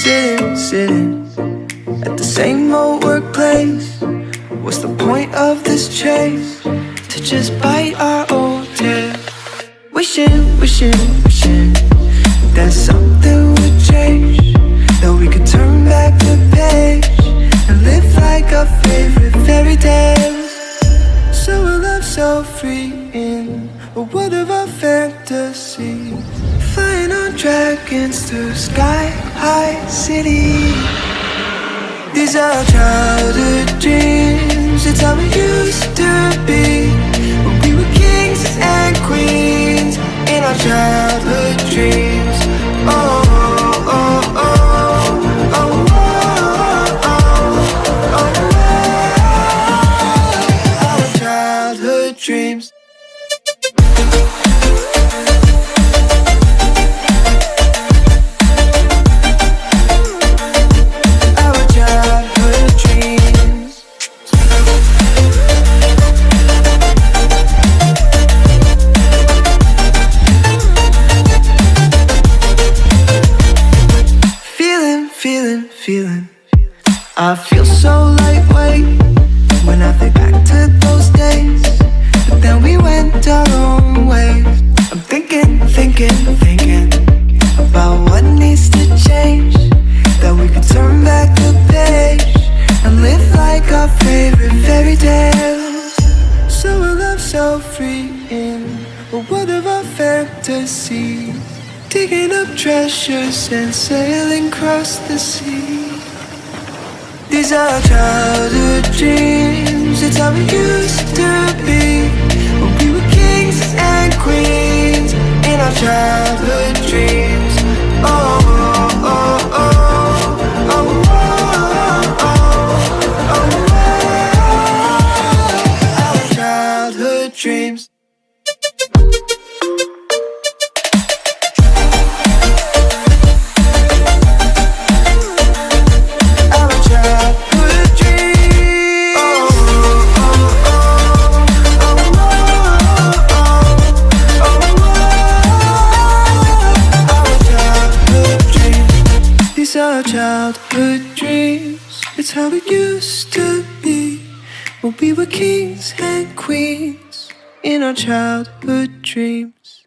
Sitting at the same old workplace. What's the point of this chase? To just bite our old tail. Wishing that something would change, that we could turn back the page and live like our favorite fairy tales. So a love so free in a world of our fantasies, flying on dragons through sky-high cities. These are childhood dreams, it's how we used to be, when we were kings and queens in our childhood dreams. Oh, oh, oh, oh, oh, oh, oh, oh. Our childhood dreams. Feeling, I feel so lightweight when I think back to those days, but then we went our own ways. I'm thinking about what needs to change, that we could turn back the page and live like our favorite fairy tales. So a love so free in a world of our fantasies, digging up treasures and sailing across the sea. These are childhood dreams, it's how we used to be, when we were kings and queens in our childhood dreams. Oh, oh, oh, oh, oh, oh, oh, oh. Our childhood dreams. Our childhood dreams, it's how it used to be, when we were kings and queens in our childhood dreams.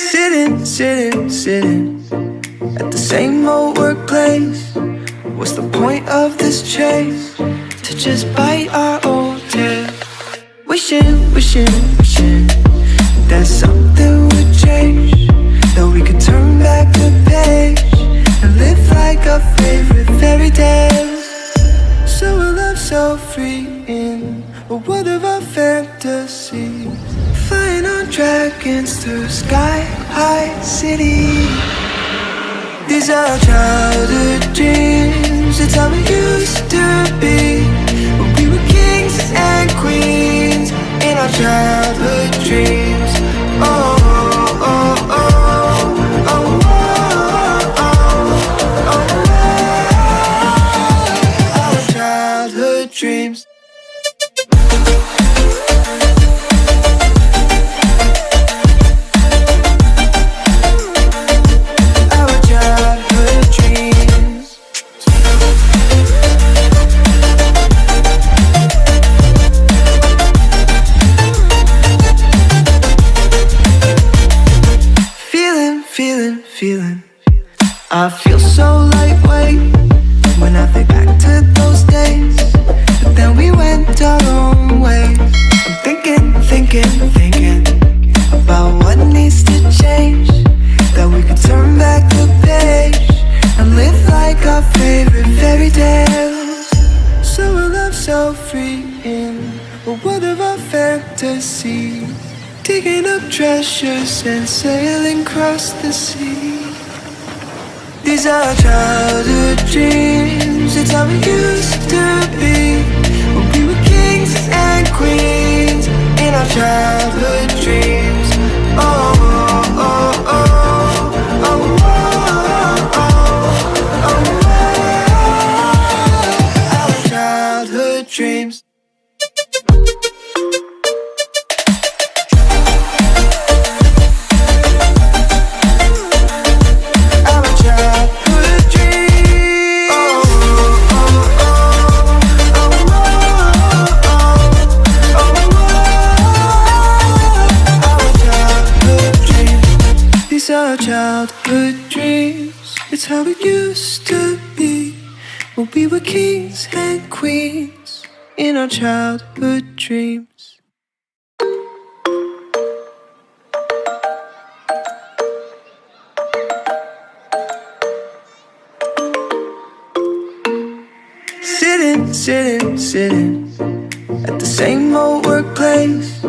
Sitting at the same old workplace. What's the point of this chase? To just bite our old tail. Wishing that something would change, that we could turn back the page and live like our favorite fairy tales. So a love so free in a world of our fantasies, flying on dragons through sky-high cities. These are childhood dreams, it's how we used to be, when we were kings and queens in our childhood dreams. Oh, oh, oh, oh, oh, oh, oh, oh. Our childhood dreams. Feeling, I feel so lightweight when I think back to those days, but then we went our own ways. I'm thinking about what needs to change, that we could turn back the page and live like our favorite fairy tales. So a love so free in a world of our fantasies, digging up treasures and sailing across the sea. These are childhood dreams, it's how we used to be, when we were kings and queens in our childhood dreams. Oh, oh, oh, oh, oh, oh, oh, oh. Our childhood dreams. are our childhood dreams. It's how it used to be when we were kings and queens in our childhood dreams. Sitting at the same old workplace.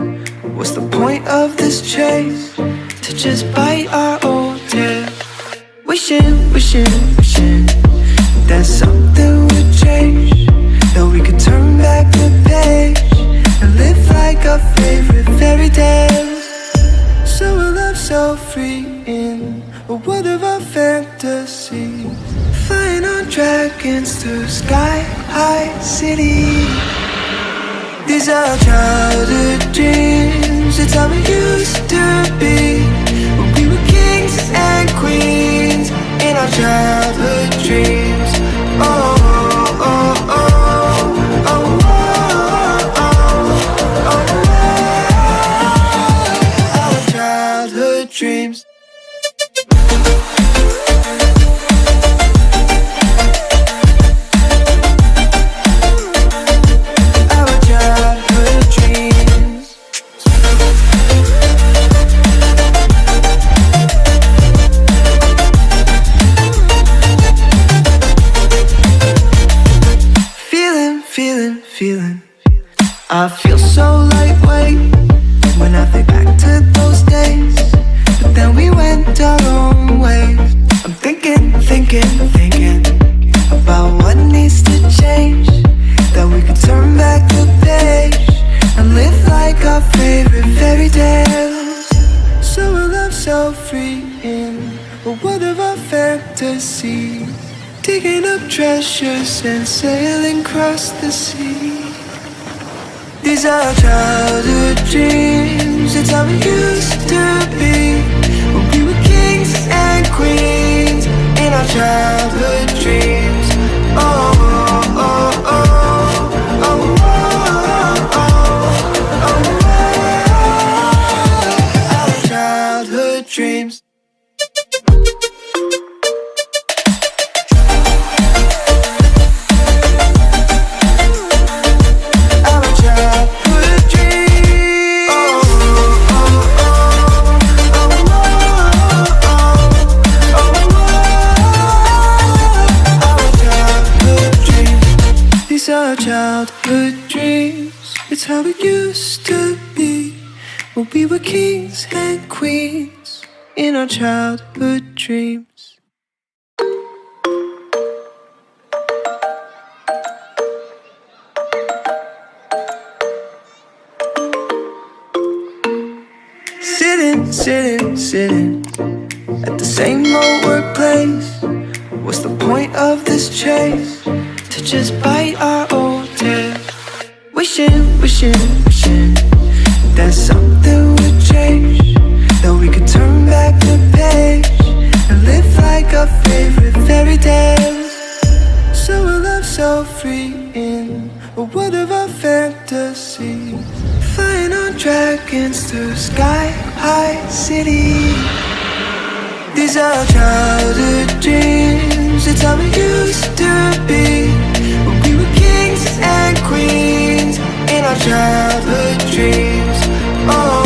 What's the point of this chase? To just bite our old tail. Wishing that something would change, that we could turn back the page and live like our favorite fairy tales. So a love so free in a world of our fantasies, flying on dragons to sky-high cities. These are our childhood dreams. It's how it used to be when we were kings and queens in our childhood dreams. Oh, oh, oh, oh, oh, oh, oh, oh. Our childhood dreams. Feeling, I feel so lightweight when I think back to those days, but then we went our own ways. I'm thinking about what needs to change, that we could turn back the page and live like our favorite fairy tales. So a love so free in a world of our fantasy, digging up treasures and sailing across the sea. These are our childhood dreams. It's how it used to be when we were kings and queens in our childhood dreams. Oh, oh, oh, oh, oh, oh, oh, oh. Our childhood dreams. Our childhood dreams. It's how it used to be when we were kings and queens in our childhood dreams. Sitting at the same old workplace. What's the point of this chase? To just bite our old tail. Wishing that something would change, that we could turn back the page and live like our favorite fairy tales. So a love so free in a world of our fantasies, flying on dragons to sky-high cities. These are our childhood dreams. It's how it used to be when we were kings and queens in our childhood dreams. Oh.